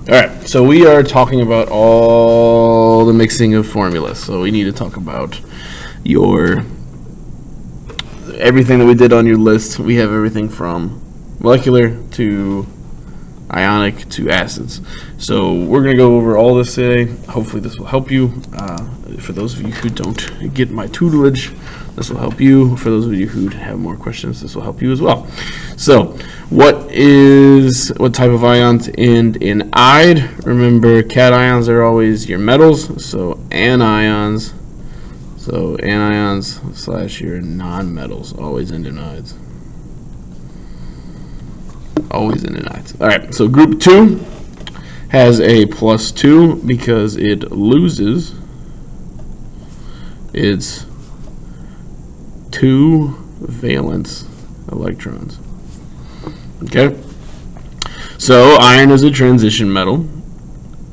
Alright, so we are talking about all the mixing of formulas. So we need to talk about everything that we did on your list. We have everything from molecular to ionic to acids. So we're going to go over all this today. Hopefully this will help you. For those of you who don't get my tutelage, this will help you. For those of you who have more questions, this will help you as well. So what type of ions end in "ide"? Remember, cations are always your metals, so anions. So anions / your non-metals always end in ides. Always end in ides. All right, so group 2 has a +2 because it loses its 2 valence electrons. Okay, so iron is a transition metal,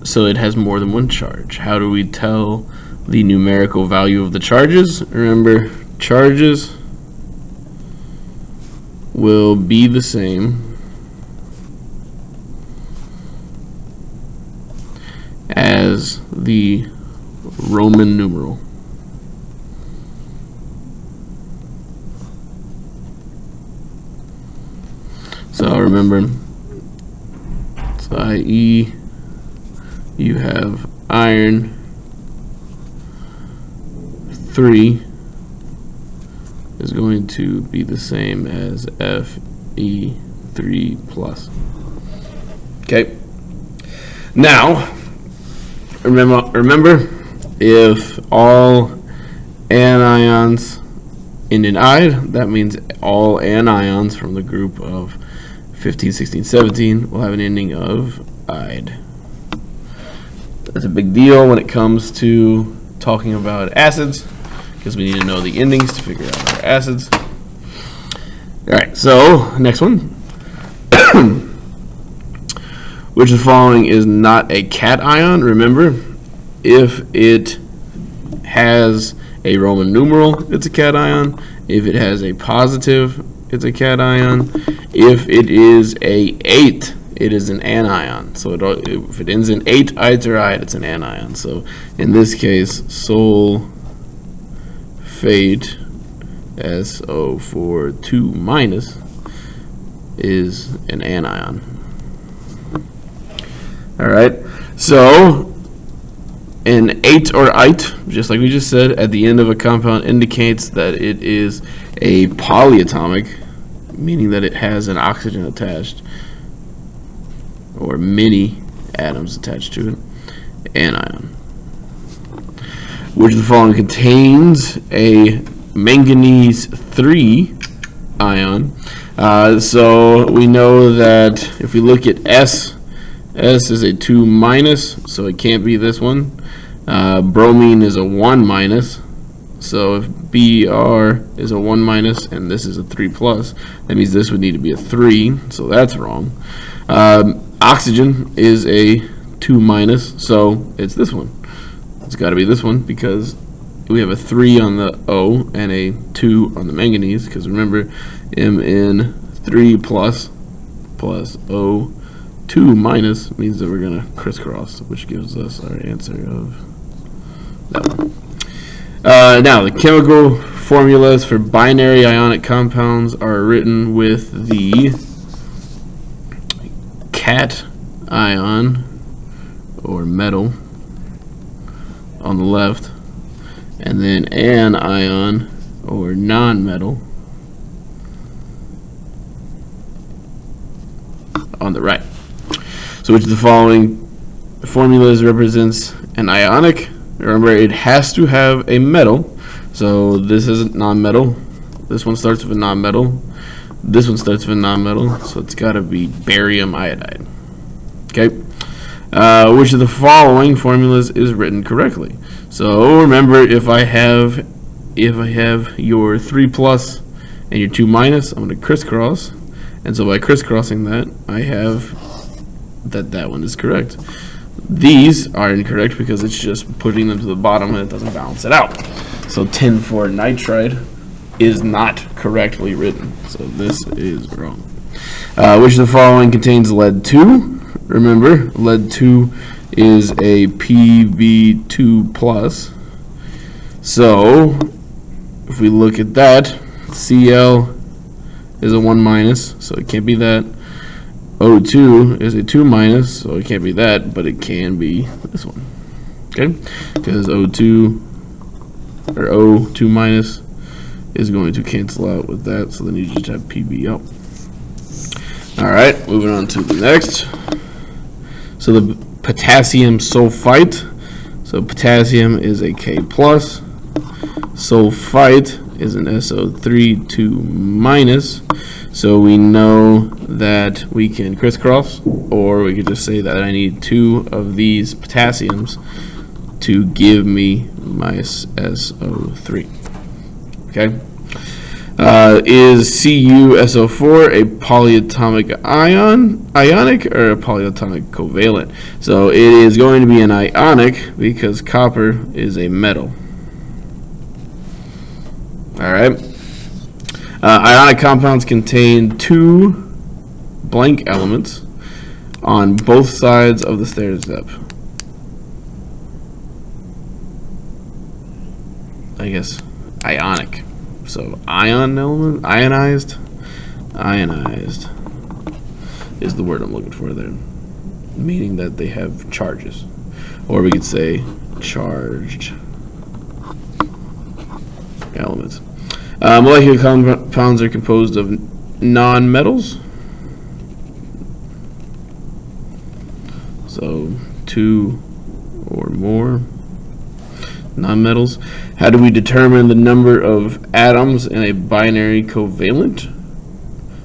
so it has more than one charge. How do we tell the numerical value of the charges? Remember, charges will be the same as the Roman numeral. So remember, so i.e. you have iron 3 is going to be the same as Fe3 plus. Okay. Now, remember, if all anions end in "ide", that means all anions from the group of 15, 16, 17 will have an ending of "ide". That's a big deal when it comes to talking about acids, because we need to know the endings to figure out our acids. Alright, so next one. Which of the following is not a cation? Remember, if it has a Roman numeral, it's a cation. If it has a positive, it's a cation. If it is a 8, it is an anion. So if it ends in 8 ides or ide, it's an anion. So in this case, sulfate SO4 minus is an anion. Alright, so an 8 or ite, just like we just said, at the end of a compound indicates that it is a polyatomic, meaning that it has an oxygen attached, or many atoms attached to it, anion. Which of the following contains a manganese 3 ion? So we know that if we look at S is a 2 minus, so it can't be this one. Bromine is a 1 minus, so if Br is a 1 minus and this is a 3 plus, that means this would need to be a 3, so that's wrong. Oxygen is a 2 minus, so it's this one. It's got to be this one because we have a 3 on the O and a 2 on the manganese, because remember, Mn3 plus O2 minus means that we're going to crisscross, which gives us our answer of that one. Now, the chemical formulas for binary ionic compounds are written with the cation or metal on the left, and then anion or non-metal on the right. So which of the following formulas represents an ionic? Remember, it has to have a metal. So this is non-metal. This one starts with a non-metal. This one starts with a non-metal. So it's got to be barium iodide. Okay. Which of the following formulas is written correctly? So remember, if I have your 3 plus and your 2 minus, I'm going to crisscross. And so by crisscrossing that, I have that one is correct. These are incorrect because it's just putting them to the bottom and it doesn't balance it out. So 10,4 nitride is not correctly written. So this is wrong. Which of the following contains lead 2? remember, lead 2 is a Pb2 plus. So if we look at that, Cl is a 1 minus, so it can't be that. O2 is a 2 minus, so it can't be that, but it can be this one. Okay? Because O2 or O2 minus is going to cancel out with that, so then you just have PbO. Alright, moving on to the next. So the potassium sulfite. So potassium is a K plus. Sulfite is an SO3 2 minus. So we know that we can crisscross, or we could just say that I need 2 of these potassiums to give me my SO3. Okay. Is CuSO4 a polyatomic ionic, or a polyatomic covalent? So it is going to be an ionic because copper is a metal. Alright. Ionic compounds contain 2 blank elements on both sides of the stair step. I guess ionic. So ion element, ionized is the word I'm looking for there, meaning that they have charges, or we could say charged elements. Molecular compounds are composed of non-metals, so 2 or more non-metals. How do we determine the number of atoms in a binary covalent?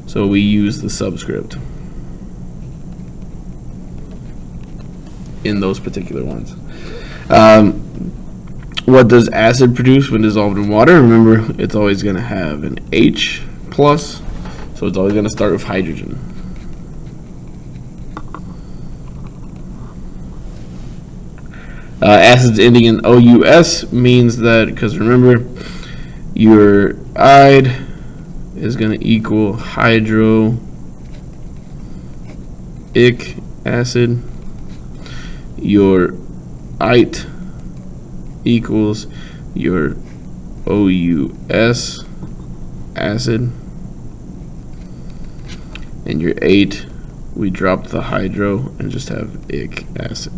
So we use the subscript in those particular ones. What does acid produce when dissolved in water? Remember, it's always going to have an H plus, so it's always going to start with hydrogen. Acids ending in OUS means that, because remember, your ide is going to equal hydroic acid. Your ite equals your OUS acid. And your 8, we drop the hydro and just have ic acid.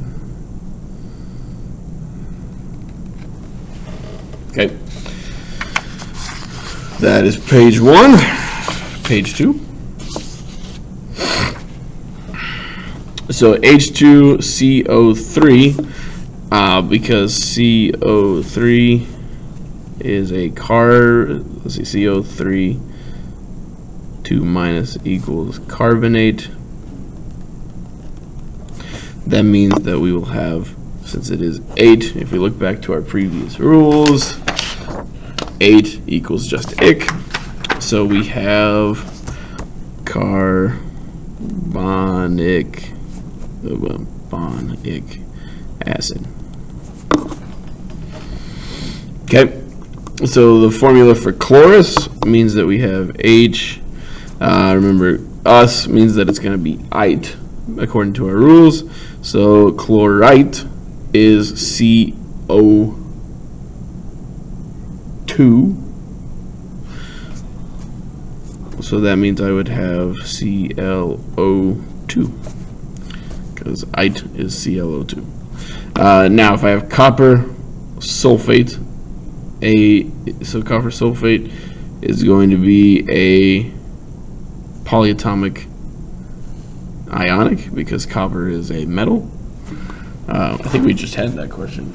Okay, that is page 1. Page 2. So H2CO3, because CO3 is a let's see, CO3 2 minus equals carbonate. That means that we will have, since it is 8, if we look back to our previous rules, 8 equals just ic. So we have carbonic acid. Okay, so the formula for chlorus means that we have H. Remember, us means that it's going to be ite according to our rules. So chlorite is CO2. So that means I would have ClO2, because ite is ClO2. Now, if I have copper sulfate, so copper sulfate is going to be a polyatomic ionic, because copper is a metal. I think we just had that question.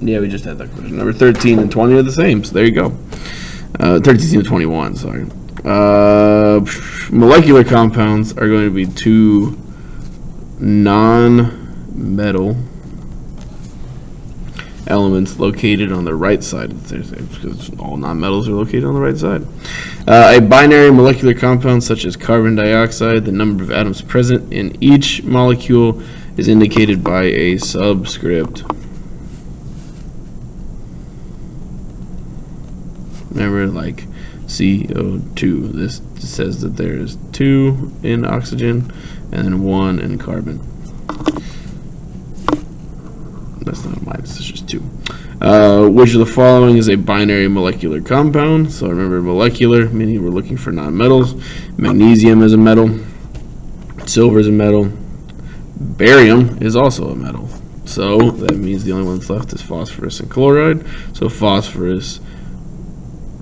Yeah, we just had that question. Number 13 and 20 are the same, so there you go. 13 and 21, sorry. Molecular compounds are going to be 2 non-metal elements located on the right side of the stairs, because all non-metals are located on the right side. A binary molecular compound such as carbon dioxide, the number of atoms present in each molecule is indicated by a subscript. Remember, like CO2. This says that there is 2 in oxygen and then 1 in carbon. That's not a minus, it's just 2. Which of the following is a binary molecular compound? So remember, molecular, meaning we're looking for nonmetals. Magnesium is a metal. Silver is a metal. Barium is also a metal. So that means the only one that's left is phosphorus and chloride. So phosphorus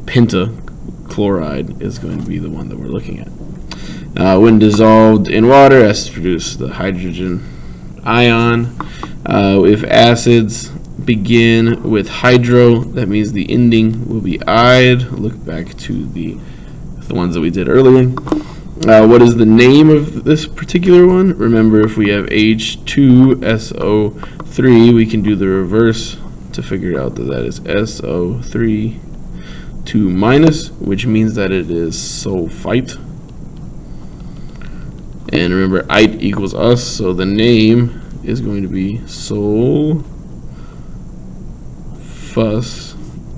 pentachloride is going to be the one that we're looking at. When dissolved in water, it has to produce the hydrogen ion. If acids begin with hydro, that means the ending will be "ide." Look back to the ones that we did earlier. What is the name of this particular one? Remember, if we have H2SO3, we can do the reverse to figure out that that is SO3 2 minus, which means that it is sulfite. And remember, ite equals us, so the name is going to be sulfus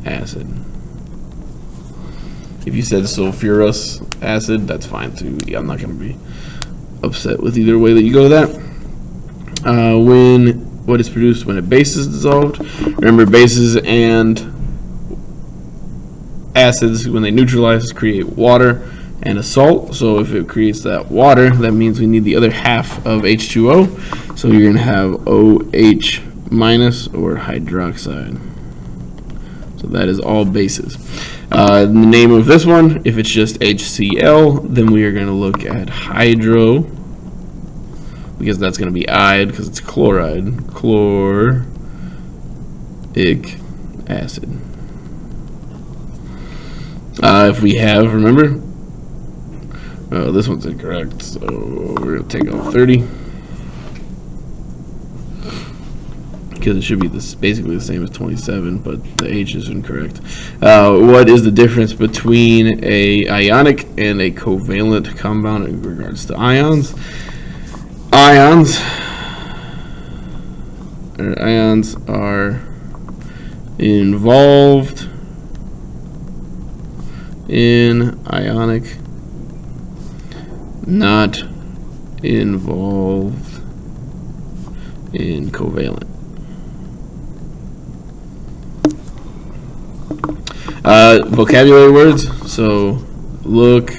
acid. If you said sulfurous acid, that's fine too. Yeah, I'm not going to be upset with either way that you go with that. What is produced when a base is dissolved? Remember, bases and acids, when they neutralize, create water and a salt. So if it creates that water, that means we need the other half of H2O. So you're going to have OH minus or hydroxide. So that is all bases. The name of this one, if it's just HCl, then we are going to look at hydro, because that's going to be ide, because it's chloride, chloric acid. If we have, remember, this one's incorrect, so we're going to take off 30. Because it should be basically the same as 27, but the H is incorrect. What is the difference between a ionic and a covalent compound in regards to ions? Ions are involved in ionic, not involved in covalent. Vocabulary words, so look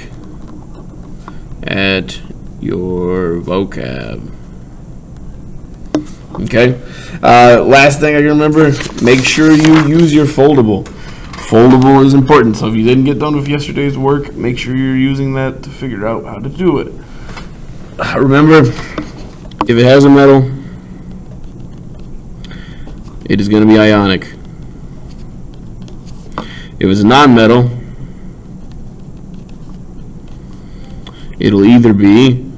at your vocab. Okay, last thing I can remember, make sure you use your foldable. Foldable is important, so if you didn't get done with yesterday's work, make sure you're using that to figure out how to do it. Remember, if it has a metal, it is going to be ionic. If it's a non-metal, it'll either be,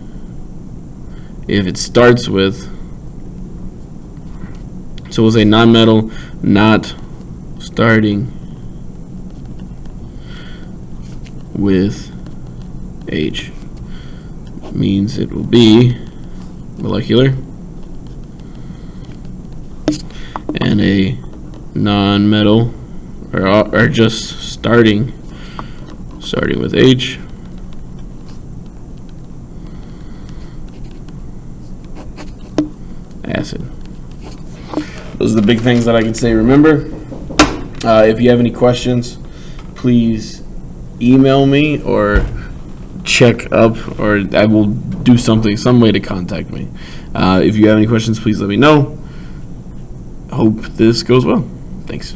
if it starts with, so we'll say non-metal, not starting with H, means it will be molecular, and a non-metal, or just starting with H, acid. Those are the big things that I can say. Remember, if you have any questions, please email me or check up, or I will do something, some way to contact me. If you have any questions, please let me know. Hope this goes well. Thanks.